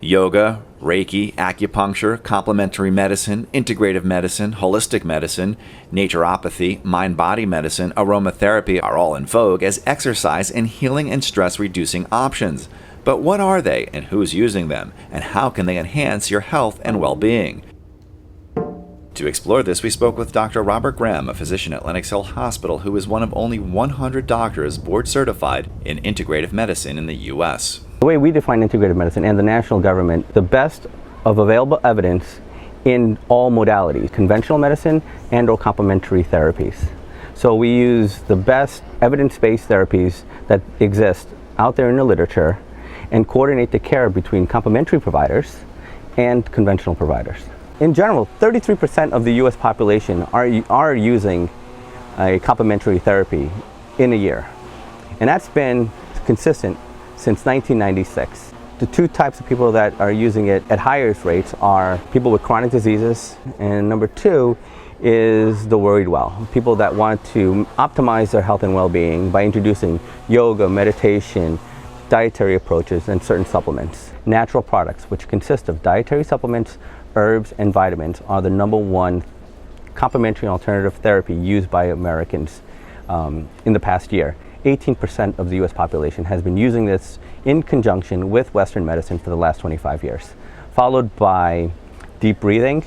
Yoga, Reiki, acupuncture, complementary medicine, integrative medicine, holistic medicine, naturopathy, mind-body medicine, aromatherapy are all in vogue as exercise and healing and stress-reducing options. But what are they, and who's using them, and how can they enhance your health and well-being? To explore this, we spoke with Dr. Robert Graham, a physician at Lenox Hill Hospital who is one of only 100 doctors board-certified in integrative medicine in the U.S. The way we define integrative medicine and the national government, the best of available evidence in all modalities, conventional medicine and or complementary therapies. So we use the best evidence-based therapies that exist out there in the literature and coordinate the care between complementary providers and conventional providers. In general, 33% of the U.S. population are using a complementary therapy in a year. And that's been consistent since 1996. The two types of people that are using it at highest rates are people with chronic diseases, and number two is the worried well, people that want to optimize their health and well-being by introducing yoga, meditation, dietary approaches, and certain supplements. Natural products, which consist of dietary supplements, herbs, and vitamins, are the #1 complementary alternative therapy used by Americans in the past year. 18% of the U.S. population has been using this in conjunction with Western medicine for the last 25 years, followed by deep breathing.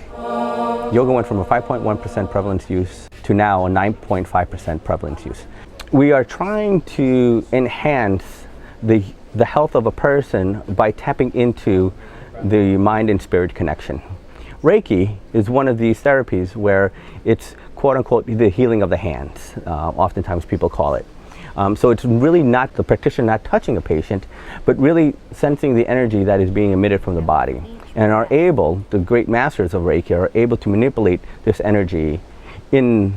Yoga went from a 5.1% prevalence use to now a 9.5% prevalence use. We are trying to enhance the health of a person by tapping into the mind and spirit connection. Reiki is one of these therapies where it's quote-unquote the healing of the hands, oftentimes people call it. So it's really not the practitioner not touching a patient, but really sensing the energy that is being emitted from the body. And are able, the great masters of Reiki are able to manipulate this energy in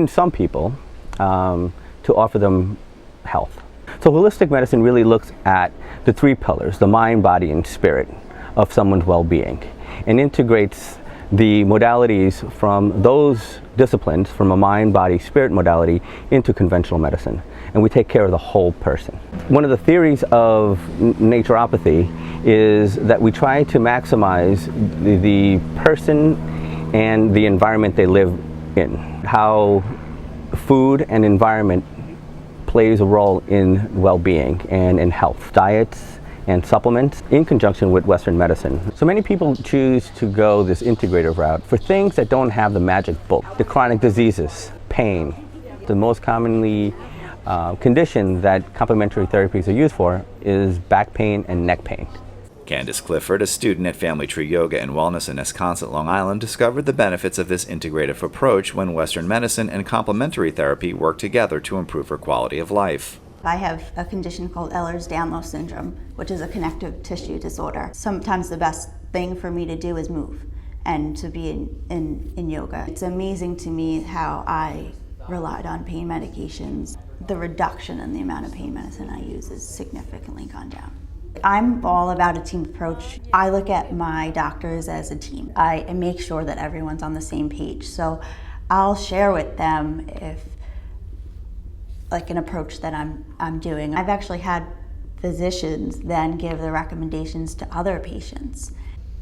some people to offer them health. So holistic medicine really looks at the three pillars, the mind, body, and spirit of someone's well-being, and integrates the modalities from those disciplines, from a mind, body, spirit modality, into conventional medicine. And we take care of the whole person. One of the theories of naturopathy is that we try to maximize the person and the environment they live in. How food and environment plays a role in well-being and in health. Diets and supplements in conjunction with Western medicine. So many people choose to go this integrative route for things that don't have the magic bullet. The chronic diseases, pain. The most commonly condition that complementary therapies are used for is back pain and neck pain. Candace Clifford, a student at Family Tree Yoga and Wellness in Esconset, Long Island, discovered the benefits of this integrative approach when Western medicine and complementary therapy work together to improve her quality of life. I have a condition called Ehlers-Danlos syndrome, which is a connective tissue disorder. Sometimes the best thing for me to do is move and to be in yoga. It's amazing to me how I relied on pain medications. The reduction in the amount of pain medicine I use has significantly gone down. I'm all about a team approach. I look at my doctors as a team. I make sure that everyone's on the same page. So I'll share with them if like an approach that I'm doing. I've actually had physicians then give the recommendations to other patients.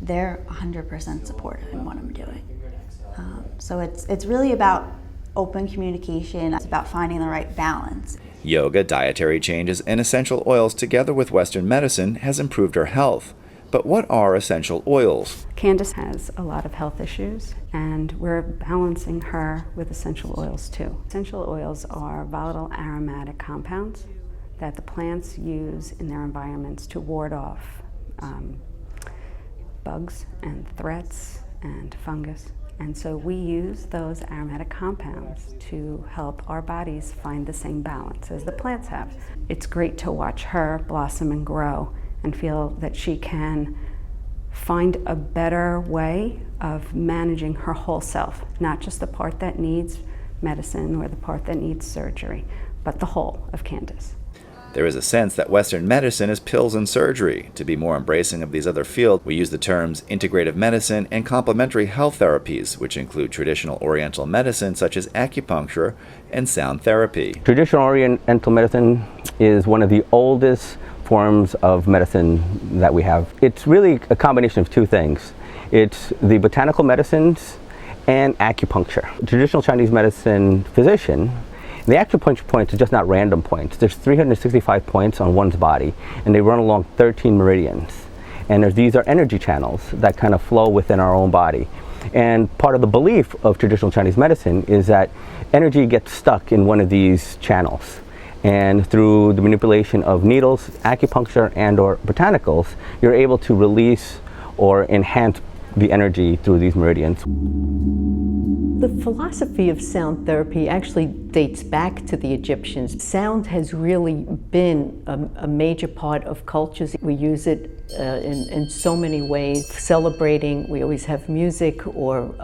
They're 100% supportive in what I'm doing. So it's really about open communication. It's about finding the right balance. Yoga, dietary changes, and essential oils together with Western medicine has improved her health. But what are essential oils? Candace has a lot of health issues, and we're balancing her with essential oils too. Essential oils are volatile aromatic compounds that the plants use in their environments to ward off bugs and threats and fungus. And so we use those aromatic compounds to help our bodies find the same balance as the plants have. It's great to watch her blossom and grow and feel that she can find a better way of managing her whole self, not just the part that needs medicine or the part that needs surgery, but the whole of Candace. There is a sense that Western medicine is pills and surgery. To be more embracing of these other fields, we use the terms integrative medicine and complementary health therapies, which include traditional Oriental medicine such as acupuncture and sound therapy. Traditional Oriental medicine is one of the oldest forms of medicine that we have. It's really a combination of two things. It's the botanical medicines and acupuncture. Traditional Chinese medicine physician, the acupuncture points are just not random points. There's 365 points on one's body, and they run along 13 meridians. And these are energy channels that kind of flow within our own body. And part of the belief of traditional Chinese medicine is that energy gets stuck in one of these channels. And through the manipulation of needles, acupuncture, and or botanicals, you're able to release or enhance the energy through these meridians. The philosophy of sound therapy actually dates back to the Egyptians. Sound has really been a major part of cultures. We use it in so many ways. Celebrating, we always have music or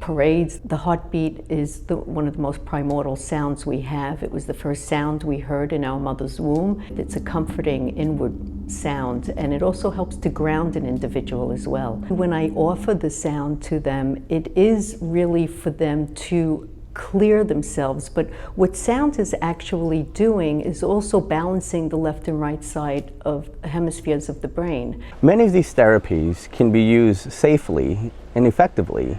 parades. The heartbeat is one of the most primordial sounds we have. It was the first sound we heard in our mother's womb. It's a comforting inward sound, and it also helps to ground an individual as well. When I offer the sound to them, it is really for them to clear themselves, but what sound is actually doing is also balancing the left and right side of hemispheres of the brain. Many of these therapies can be used safely and effectively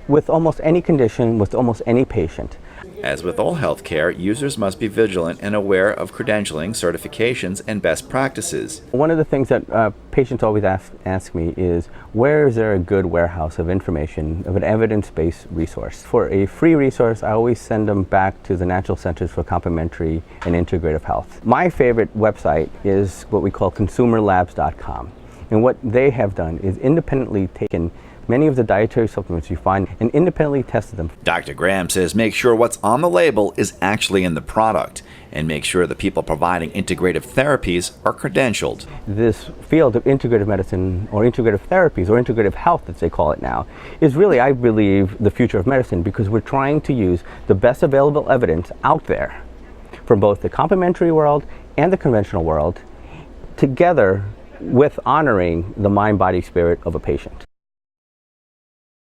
with almost any condition, with almost any patient. As with all healthcare, users must be vigilant and aware of credentialing, certifications, and best practices. One of the things that patients always ask me is, where is there a good warehouse of information, of an evidence-based resource? For a free resource, I always send them back to the National Centers for Complementary and Integrative Health. My favorite website is what we call consumerlabs.com. And what they have done is independently taken many of the dietary supplements you find and independently tested them. Dr. Graham says make sure what's on the label is actually in the product and make sure the people providing integrative therapies are credentialed. This field of integrative medicine or integrative therapies or integrative health, as they call it now, is really, I believe, the future of medicine, because we're trying to use the best available evidence out there from both the complementary world and the conventional world together with honoring the mind, body, spirit of a patient.